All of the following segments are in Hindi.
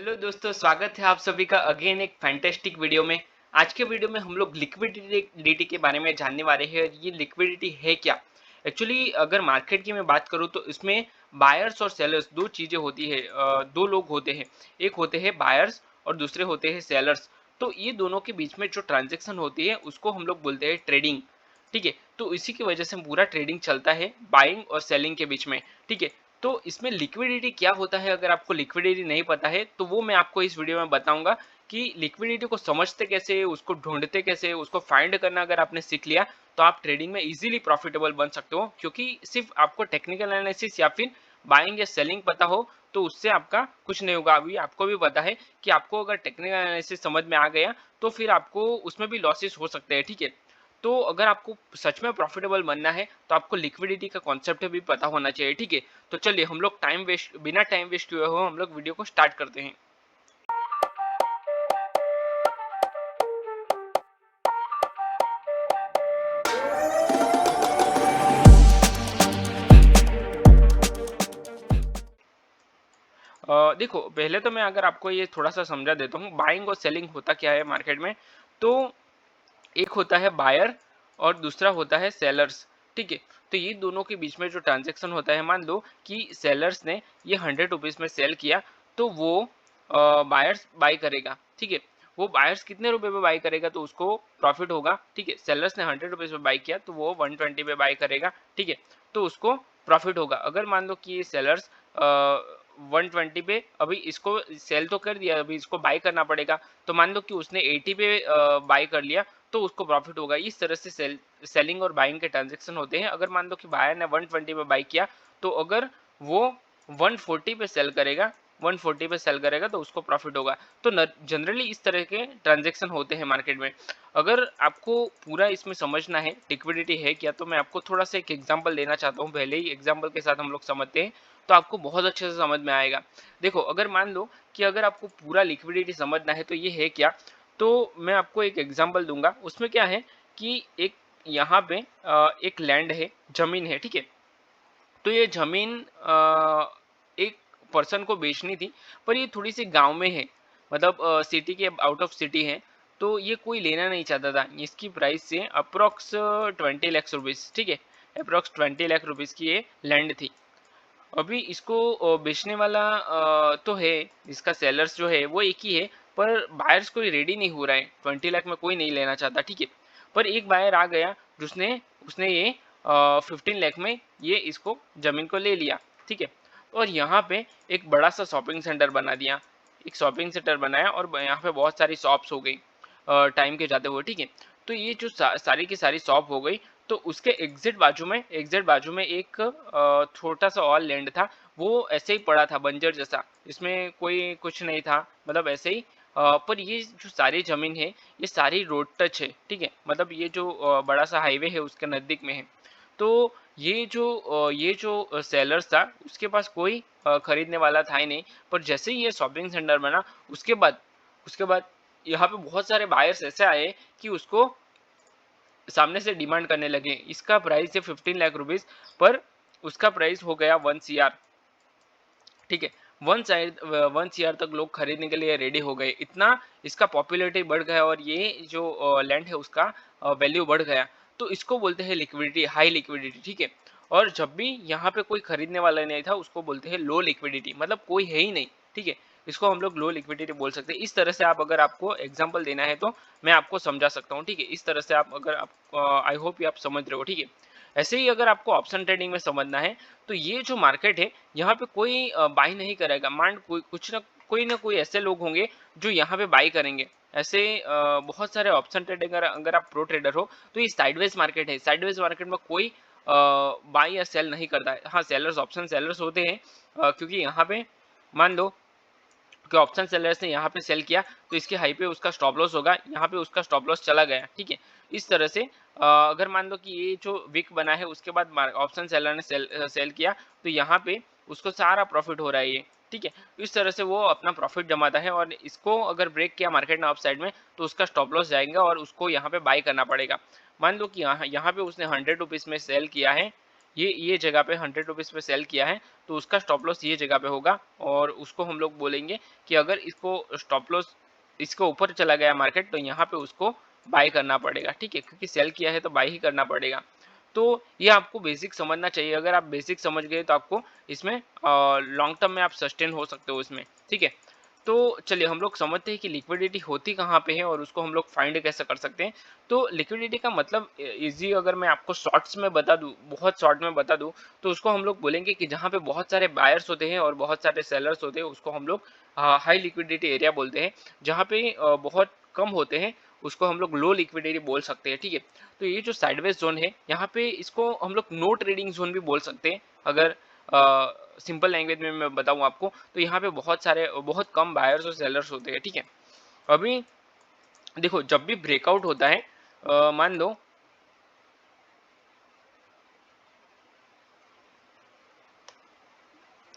हेलो दोस्तों, स्वागत है आप सभी का अगेन एक फैंटेस्टिक वीडियो में। आज के वीडियो में हम लोग लिक्विडिटी के बारे में जानने वाले हैं। ये लिक्विडिटी है क्या? एक्चुअली अगर मार्केट की मैं बात करूँ तो इसमें बायर्स और सेलर्स दो चीज़ें होती है। दो लोग होते हैं, एक होते हैं बायर्स और दूसरे होते हैं सेलर्स। तो ये दोनों के बीच में जो ट्रांजेक्शन होती है उसको हम लोग बोलते हैं ट्रेडिंग। ठीक है, तो इसी की वजह से पूरा ट्रेडिंग चलता है बाइंग और सेलिंग के बीच में। ठीक है, तो इसमें लिक्विडिटी क्या होता है? अगर आपको लिक्विडिटी नहीं पता है तो वो मैं आपको इस वीडियो में बताऊंगा कि लिक्विडिटी को समझते कैसे, उसको ढूंढते कैसे, उसको फाइंड करना अगर आपने सीख लिया तो आप ट्रेडिंग में इजीली प्रॉफिटेबल बन सकते हो। क्योंकि सिर्फ आपको टेक्निकल एनालिसिस या फिर बाइंग या सेलिंग पता हो तो उससे आपका कुछ नहीं होगा। अभी आपको भी पता है कि आपको अगर टेक्निकल एनालिसिस समझ में आ गया तो फिर आपको उसमें भी लॉसेस हो सकते हैं। ठीक है, तो अगर आपको सच में प्रॉफिटेबल बनना है तो आपको लिक्विडिटी का कॉन्सेप्ट भी पता होना चाहिए। ठीक है, तो चलिए हम लोग बिना टाइम वेस्ट किए हो हम लोग वीडियो को स्टार्ट करते हैं। देखो, पहले तो मैं अगर आपको ये थोड़ा सा समझा देता हूँ बाइंग और सेलिंग होता क्या है मार्केट में। तो एक होता है बायर और दूसरा होता है सेलर्स। ठीक है, तो ये दोनों के बीच में जो ट्रांजेक्शन होता है, मान लो कि सेलर्स ने ये 100 रुपीज में सेल किया तो वो बायर्स बाई करेगा। ठीक है, वो बायर्स कितने रुपए पे बाई करेगा तो उसको प्रॉफिट होगा। ठीक है, सेलर्स ने 100 रुपीज पे बाई किया तो वो 120 पे बाई करेगा। ठीक है, तो उसको प्रॉफिट होगा। अगर मान लो कि ये सेलर्स 120 पे अभी इसको सेल तो कर दिया, अभी इसको बाई करना पड़ेगा। तो मान लो कि उसने 80 पे बाई कर लिया तो उसको प्रॉफिट होगा। इस तरह से सेलिंग और बाइंग के ट्रांजेक्शन होते हैं। अगर मान लो कि बायर ने 120 पे बाई किया तो अगर वो 140 पे सेल करेगा, 140 पे सेल करेगा तो उसको प्रॉफिट होगा। तो जनरली इस तरह के ट्रांजेक्शन होते हैं मार्केट में। अगर आपको पूरा इसमें समझना है लिक्विडिटी है क्या, तो मैं आपको थोड़ा सा एक एग्जांपल देना चाहता हूँ। पहले ही एग्जांपल के साथ हम लोग समझते हैं तो आपको बहुत अच्छे से समझ में आएगा। देखो, अगर मान लो कि अगर आपको पूरा लिक्विडिटी समझना है तो ये है क्या, तो मैं आपको एक एग्जांपल दूंगा। उसमें क्या है कि एक यहाँ पे एक लैंड है, जमीन है। ठीक है, तो ये जमीन एक पर्सन को बेचनी थी, पर ये थोड़ी सी गांव में है, मतलब सिटी के आउट ऑफ सिटी है। तो ये कोई लेना नहीं चाहता था। इसकी प्राइस से अप्रोक्स 20 लाख रुपीज। ठीक है, अप्रोक्स 20 लाख रुपीज की ये लैंड थी। अभी इसको बेचने वाला तो है, इसका सेलर्स जो है वो एक ही है, पर बायर्स कोई रेडी नहीं हो रहा है। 20 लाख में कोई नहीं लेना चाहता। ठीक है, पर एक बायर आ गया जिसने उसने ये 15 लाख में ये इसको जमीन को ले लिया। ठीक है, और यहाँ पे एक बड़ा सा शॉपिंग सेंटर बना दिया, एक शॉपिंग सेंटर बनाया और यहाँ पे बहुत सारी शॉप्स हो गई टाइम के जाते हुए। ठीक है, तो ये जो सारी की सारी शॉप हो गई, तो उसके एग्जिट बाजू में एक छोटा सा और लैंड था। वो ऐसे ही पड़ा था, बंजर जैसा, इसमें कोई कुछ नहीं था, मतलब ऐसे ही। पर ये जो सारी जमीन है ये सारी रोड टच है। ठीक है, मतलब ये जो बड़ा सा हाईवे है उसके नज़दीक में है। तो ये जो सेलर्स था उसके पास कोई खरीदने वाला था ही नहीं। पर जैसे ही ये शॉपिंग सेंटर बना उसके बाद यहाँ पे बहुत सारे बायर्स ऐसे आए कि उसको सामने से डिमांड करने लगे। इसका प्राइस है 15 लाख रुपीज, पर उसका प्राइस हो गया 1 CR। ठीक है, 1 CR तक लोग खरीदने के लिए रेडी हो गए। इतना इसका पॉपुलैरिटी बढ़ गया और ये जो लैंड है उसका वैल्यू बढ़ गया। तो इसको बोलते हैं लिक्विडिटी, हाई लिक्विडिटी। ठीक है, और जब भी यहाँ पे कोई खरीदने वाला नहीं था उसको बोलते हैं लो लिक्विडिटी, मतलब कोई है ही नहीं। ठीक है, इसको हम लोग लो लिक्विडिटी बोल सकते हैं। इस तरह से आप, अगर आपको एग्जांपल देना है तो मैं आपको समझा सकता हूँ। ठीक है, इस तरह से आप, अगर आप, आई होप ये आप समझ रहे हो। ठीक है, ऐसे ही अगर आपको ऑप्शन ट्रेडिंग में समझना है तो ये जो मार्केट है यहाँ पे कोई बाई नहीं करेगा। मान कोई ना कोई ऐसे लोग होंगे जो यहाँ पे बाई करेंगे। ऐसे बहुत सारे ऑप्शन ट्रेडिंग, अगर आप प्रो ट्रेडर हो तो ये साइडवेज मार्केट है। साइडवेज मार्केट में कोई बाई या सेल नहीं करता है। हाँ, सेलर्स, ऑप्शन सेलर्स होते हैं, क्योंकि यहाँ पे मान लो कि ऑप्शन सेलर्स ने यहाँ पे सेल किया तो इसके हाई पे उसका स्टॉप लॉस होगा, यहाँ पे उसका स्टॉप लॉस चला गया। ठीक है, इस तरह से अगर मान लो कि ये जो विक बना है उसके बाद ऑप्शन सेलर ने सेल किया तो यहाँ पे उसको सारा प्रॉफिट हो रहा है ये। ठीक है, इस तरह से वो अपना प्रॉफिट जमाता है और इसको अगर ब्रेक किया मार्केट ने अप साइड में तो उसका स्टॉप लॉस जाएगा और उसको यहाँ पे बाई करना पड़ेगा। मान लो कि यहाँ पे उसने 100 रुपीज़ में सेल किया है, ये जगह पे 100 रुपीज़ पे सेल किया है, तो उसका स्टॉप लॉस ये जगह पे होगा और उसको हम लोग बोलेंगे कि अगर इसको स्टॉप लॉस इसके ऊपर चला गया मार्केट तो यहाँ पे उसको बाय करना पड़ेगा, ठीक है, क्योंकि सेल किया है तो बाय ही करना पड़ेगा। तो ये आपको बेसिक समझना चाहिए। अगर आप बेसिक समझ गए तो आपको इसमें लॉन्ग टर्म में आप सस्टेन हो सकते हो इसमें, ठीक है। तो चलिए हम लोग समझते हैं कि लिक्विडिटी होती कहाँ पे है और उसको हम लोग फाइंड कैसे कर सकते हैं। तो लिक्विडिटी का मतलब इजी अगर मैं आपको शॉर्ट्स में बता दूं, बहुत शॉर्ट में बता दूं, तो उसको हम लोग बोलेंगे कि जहाँ पे बहुत सारे बायर्स होते हैं और बहुत सारे सेलर्स होते हैं उसको हम लोग हाई लिक्विडिटी एरिया बोलते हैं। जहाँ पे बहुत कम होते हैं उसको हम लोग लो लिक्विडिटी बोल सकते हैं, ठीक है। तो ये जो साइडवेज जोन है यहाँ पे इसको हम लोग नो ट्रेडिंग जोन भी बोल सकते हैं। अगर सिंपल लैंग्वेज में मैं बताऊं आपको तो यहाँ पे बहुत कम बायर्स और सेलर्स होते हैं, ठीक है। अभी देखो जब भी ब्रेकआउट होता है मान लो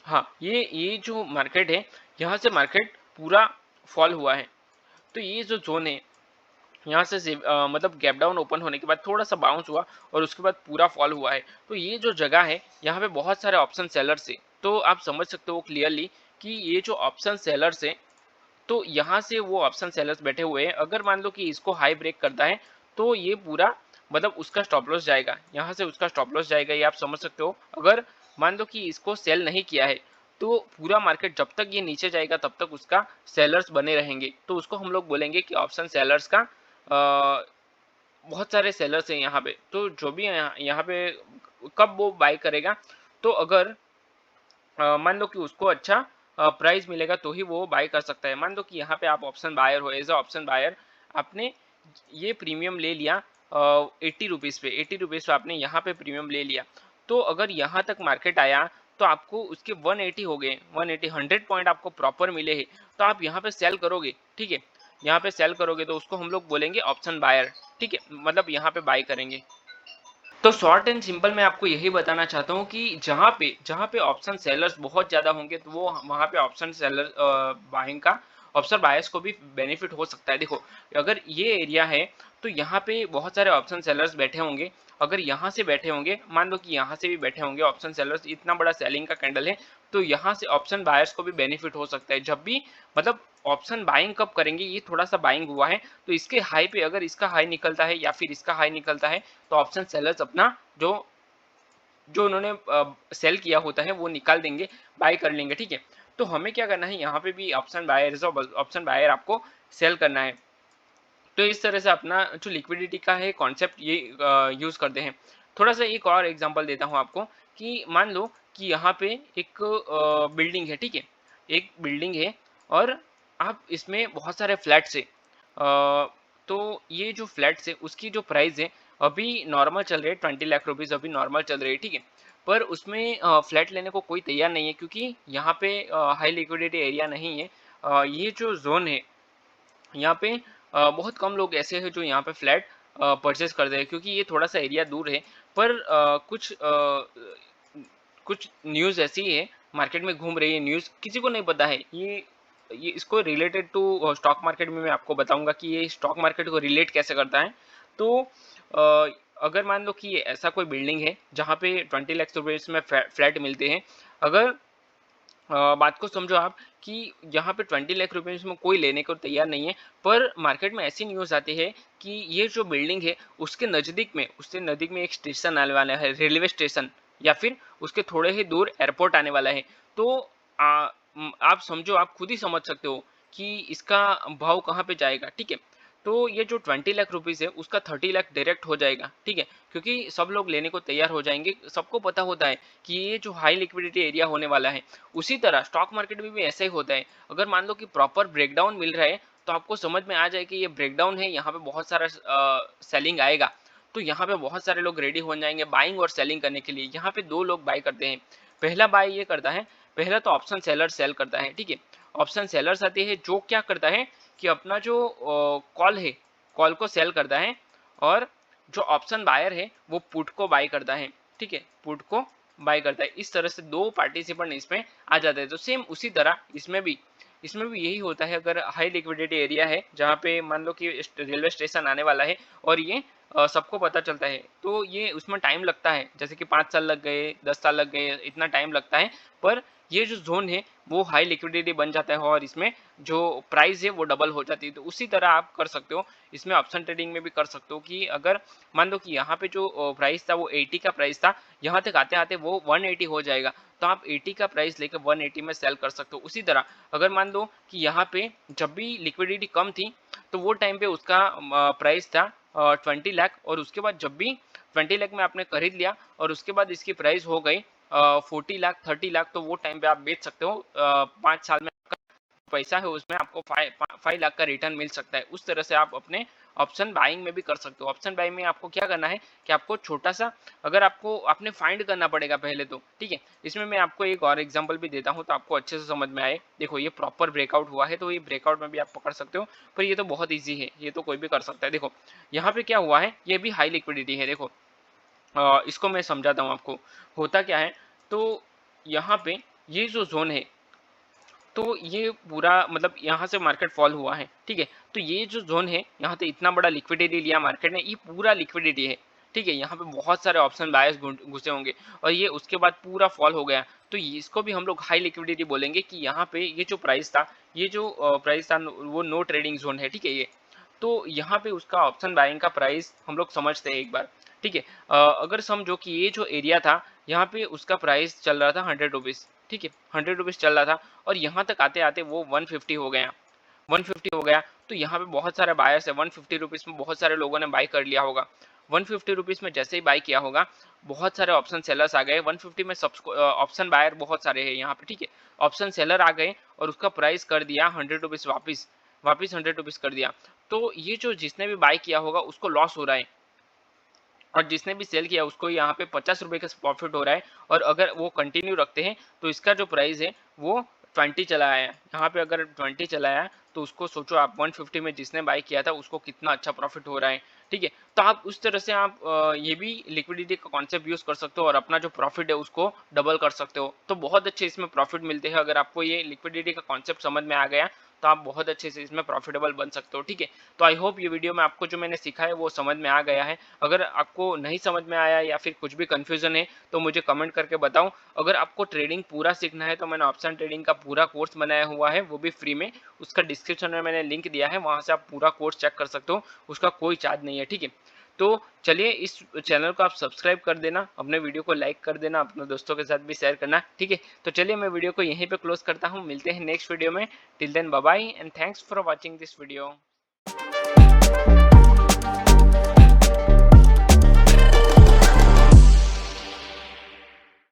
हाँ ये जो मार्केट है यहाँ से मार्केट पूरा फॉल हुआ है। तो ये जो जोन है यहाँ से मतलब गैप डाउन ओपन होने के बाद थोड़ा सा बाउंस हुआ और उसके बाद पूरा फॉल हुआ है। तो ये जो जगह है यहाँ पे बहुत सारे ऑप्शन सेलर्स है। तो आप समझ सकते हो क्लियरली कि ये जो ऑप्शन सेलर्स है तो यहाँ से वो ऑप्शन सेलर्स बैठे हुए हैं। अगर मान लो कि इसको हाई ब्रेक करता है तो ये पूरा मतलब उसका स्टॉप लॉस जाएगा, यहाँ से उसका स्टॉप लॉस जाएगा, ये आप समझ सकते हो। अगर मान लो कि इसको सेल नहीं किया है तो पूरा मार्केट जब तक ये नीचे जाएगा तब तक उसका सेलर्स बने रहेंगे। तो उसको हम लोग बोलेंगे कि ऑप्शन सेलर्स का बहुत सारे सेलर्स हैं यहाँ पे। तो जो भी यहाँ पे कब वो बाय करेगा, तो अगर मान लो कि उसको अच्छा प्राइस मिलेगा तो ही वो बाय कर सकता है। मान लो कि यहाँ पे आप ऑप्शन बायर हो, एज अ ऑप्शन बायर आपने ये प्रीमियम ले लिया 80 रुपीज़ पे, 80 रुपीज़ पे आपने यहाँ पे प्रीमियम ले लिया। तो अगर यहाँ तक मार्केट आया तो आपको उसके 180 हो गए, 180 100 पॉइंट आपको प्रॉपर मिले हैं, तो आप यहाँ पे सेल करोगे, ठीक है। यहाँ पे सेल करोगे तो उसको हम लोग बोलेंगे ऑप्शन बायर, ठीक है, मतलब यहाँ पे बाय करेंगे। तो शॉर्ट एंड सिंपल मैं आपको यही बताना चाहता हूँ कि जहाँ पे ऑप्शन सेलर्स बहुत ज़्यादा होंगे तो वो वहाँ पे ऑप्शन सेलर बाइंग का ऑप्शन बायर्स को भी बेनिफिट हो सकता है। देखो अगर ये एरिया है तो यहाँ पे बहुत सारे ऑप्शन सेलर्स बैठे होंगे। अगर यहाँ से बैठे होंगे, मान लो कि यहाँ से भी बैठे होंगे ऑप्शन सेलर्स, इतना बड़ा सेलिंग का कैंडल है, तो यहाँ से ऑप्शन बायर्स को भी बेनिफिट हो सकता है। जब भी मतलब ऑप्शन बाइंग कब करेंगे, ये थोड़ा सा बाइंग हुआ है तो इसके हाई पे अगर इसका हाई निकलता है या फिर इसका हाई निकलता है तो ऑप्शन सेलर्स अपना जो जो उन्होंने सेल किया होता है वो निकाल देंगे, बाय कर लेंगे, ठीक है। तो हमें क्या करना है, यहाँ पे भी ऑप्शन बायर आपको सेल करना है। तो इस तरह से अपना जो लिक्विडिटी का है कॉन्सेप्ट ये यूज़ करते हैं। थोड़ा सा एक और एग्जांपल देता हूँ आपको कि मान लो कि यहाँ पे एक बिल्डिंग है, ठीक है, एक बिल्डिंग है और आप इसमें बहुत सारे फ्लैट्स है। तो ये जो फ्लैट्स है उसकी जो प्राइस है अभी नॉर्मल चल रही है 20 लाख रुपीज़, अभी नॉर्मल चल रही है, ठीक है। पर उसमें फ्लैट लेने को कोई तैयार नहीं है क्योंकि यहाँ पे हाई लिक्विडिटी एरिया नहीं है। ये जो जोन है यहाँ पे बहुत कम लोग ऐसे हैं जो यहाँ पे फ्लैट परचेज करते हैं क्योंकि ये थोड़ा सा एरिया दूर है। पर कुछ न्यूज़ ऐसी है, मार्केट में घूम रही है न्यूज़, किसी को नहीं पता है ये इसको रिलेटेड टू स्टॉक मार्केट में मैं आपको बताऊंगा कि ये स्टॉक मार्केट को रिलेट कैसे करता है। तो अगर मान लो कि ये ऐसा कोई बिल्डिंग है जहाँ पे 20 लाख रुपीज़ में फ्लैट मिलते हैं। अगर बात को समझो आप कि यहाँ पे 20 लाख रुपीज़ में कोई लेने को तैयार नहीं है। पर मार्केट में ऐसी न्यूज़ आती है कि ये जो बिल्डिंग है उससे नज़दीक में एक स्टेशन आने वाला है, रेलवे स्टेशन, या फिर उसके थोड़े ही दूर एयरपोर्ट आने वाला है। तो आप समझो, आप खुद ही समझ सकते हो कि इसका भाव कहाँ पे जाएगा, ठीक है। तो ये जो 20 लाख रुपीज़ है उसका 30 लाख डायरेक्ट हो जाएगा, ठीक है, क्योंकि सब लोग लेने को तैयार हो जाएंगे। सबको पता होता है कि ये जो हाई लिक्विडिटी एरिया होने वाला है। उसी तरह स्टॉक मार्केट में भी ऐसा ही होता है। अगर मान लो कि प्रॉपर ब्रेकडाउन मिल रहा है तो आपको समझ में आ जाए कि ये ब्रेकडाउन है, यहाँ पे बहुत सारा सेलिंग आएगा। तो यहाँ पे बहुत सारे लोग रेडी हो जाएंगे बाइंग और सेलिंग करने के लिए। यहाँ पे दो लोग बाय करते हैं। पहला बाय ये करता है, पहला तो ऑप्शन सेलर सेल करता है, ठीक है। ऑप्शन सेलर्स आती है जो क्या करता है कि अपना जो कॉल है, कॉल को सेल करता है, और जो ऑप्शन बायर है वो पुट को बाय करता है, ठीक है, पुट को बाय करता है। इस तरह से दो पार्टिसिपेंट इसमें आ जाते हैं। तो सेम उसी तरह इसमें भी यही होता है। अगर हाई लिक्विडिटी एरिया है जहाँ पे मान लो कि रेलवे स्टेशन आने वाला है और ये सबको पता चलता है। तो ये उसमें टाइम लगता है, जैसे कि 5 साल लग गए, 10 साल लग गए, इतना टाइम लगता है। पर ये जो ज़ोन है वो हाई लिक्विडिटी बन जाता है और इसमें जो प्राइस है वो डबल हो जाती है। तो उसी तरह आप कर सकते हो, इसमें ऑप्शन ट्रेडिंग में भी कर सकते हो कि अगर मान लो कि यहाँ पे जो प्राइस था वो 80 का प्राइस था, यहाँ तक आते-आते वो 180 हो जाएगा, तो आप 80 का प्राइस लेकर 180 में सेल कर सकते हो। उसी तरह अगर मान लो कि यहाँ पे जब भी लिक्विडिटी कम थी, तो वो टाइम पे उसका प्राइस था 20 लाख, और उसके बाद जब भी 20 लाख में आपने खरीद लिया और उसके बाद इसकी प्राइस हो गई 40 लाख 30 लाख, तो वो टाइम पे आप बेच सकते हो। 5 साल में पैसा है उसमें आपको 5 लाख का रिटर्न मिल सकता है। उस तरह से आप अपने ऑप्शन बाइंग में भी कर सकते हो। ऑप्शन बाइंग में आपको क्या करना है कि आपको छोटा सा, अगर आपको आपने फाइंड करना पड़ेगा पहले तो, ठीक है। इसमें मैं आपको एक और एग्जांपल भी देता हूँ तो आपको अच्छे से समझ में आए। देखो ये प्रॉपर ब्रेकआउट हुआ है, तो ये ब्रेकआउट में भी आप पकड़ सकते हो, पर ये तो बहुत ईजी है, ये तो कोई भी कर सकता है। देखो यहाँ पे क्या हुआ है, ये भी हाई लिक्विडिटी है। देखो इसको मैं समझाता हूँ आपको होता क्या है। तो यहाँ पे ये जो जोन है, तो ये पूरा मतलब यहाँ से मार्केट फॉल हुआ है, ठीक है। तो ये जो जोन है, यहाँ पे इतना बड़ा लिक्विडिटी लिया मार्केट ने, ये पूरा लिक्विडिटी है, ठीक है। यहाँ पे बहुत सारे ऑप्शन बायर्स घुसे होंगे और ये उसके बाद पूरा फॉल हो गया, तो इसको भी हम लोग हाई लिक्विडिटी बोलेंगे कि यहाँ पे ये जो प्राइस था, ये जो प्राइस था वो नो ट्रेडिंग जोन है, ठीक है ये। तो यहाँ पे उसका ऑप्शन बाइंग का प्राइस हम लोग समझते हैं एक बार, ठीक है। अगर समझो कि ये जो एरिया था, यहाँ पे उसका प्राइस चल रहा था 100 रुपीज़, ठीक है, 100 रुपीज़ चल रहा था, और यहाँ तक आते आते वो 150 हो गया, 150 हो गया। तो यहाँ पे बहुत सारे बायर्स है, 150 रुपीज़ में बहुत सारे लोगों ने बाई कर लिया होगा। 150 रुपीज़ में जैसे ही बाई किया होगा, बहुत सारे ऑप्शन सेलर्स आ गए। 150 में सबको ऑप्शन बायर बहुत सारे हैं यहाँ पे, ठीक है। ऑप्शन सेलर आ गए और उसका प्राइस कर दिया 100 रुपीज़, वापिस वापिस 100 रुपीज़ कर दिया। तो ये जो जिसने भी बाई किया होगा उसको लॉस हो रहा है, और जिसने भी सेल किया उसको यहाँ पे 50 रुपए का प्रॉफिट हो रहा है। और अगर वो कंटिन्यू रखते हैं तो इसका जो प्राइस है वो 20 चला आया है। यहाँ पे अगर 20 चला आया तो उसको सोचो आप 150 में जिसने बाई किया था उसको कितना अच्छा प्रॉफिट हो रहा है, ठीक है। तो आप उस तरह से आप ये भी लिक्विडिटी का कॉन्सेप्ट यूज कर सकते हो और अपना जो प्रॉफिट है उसको डबल कर सकते हो। तो बहुत अच्छे इसमें प्रॉफिट मिलते हैं। अगर आपको ये लिक्विडिटी का कॉन्सेप्ट समझ में आ गया तो आप बहुत अच्छे से इसमें प्रॉफिटेबल बन सकते हो, ठीक है। तो आई होप ये वीडियो में आपको जो मैंने सिखाया है वो समझ में आ गया है। अगर आपको नहीं समझ में आया या फिर कुछ भी कंफ्यूजन है तो मुझे कमेंट करके बताओ। अगर आपको ट्रेडिंग पूरा सीखना है तो मैंने ऑप्शन ट्रेडिंग का पूरा कोर्स बनाया हुआ है, वो भी फ्री में। उसका डिस्क्रिप्शन में मैंने लिंक दिया है, वहां से आप पूरा कोर्स चेक कर सकते हो, उसका कोई चार्ज नहीं है, ठीक है। तो चलिए इस चैनल को आप सब्सक्राइब कर देना, अपने वीडियो को लाइक कर देना, अपने दोस्तों के साथ भी शेयर करना, ठीक है। तो चलिए मैं वीडियो को यहीं पे क्लोज करता हूँ, मिलते हैं नेक्स्ट वीडियो में। Till then bye bye and thanks for watching this video.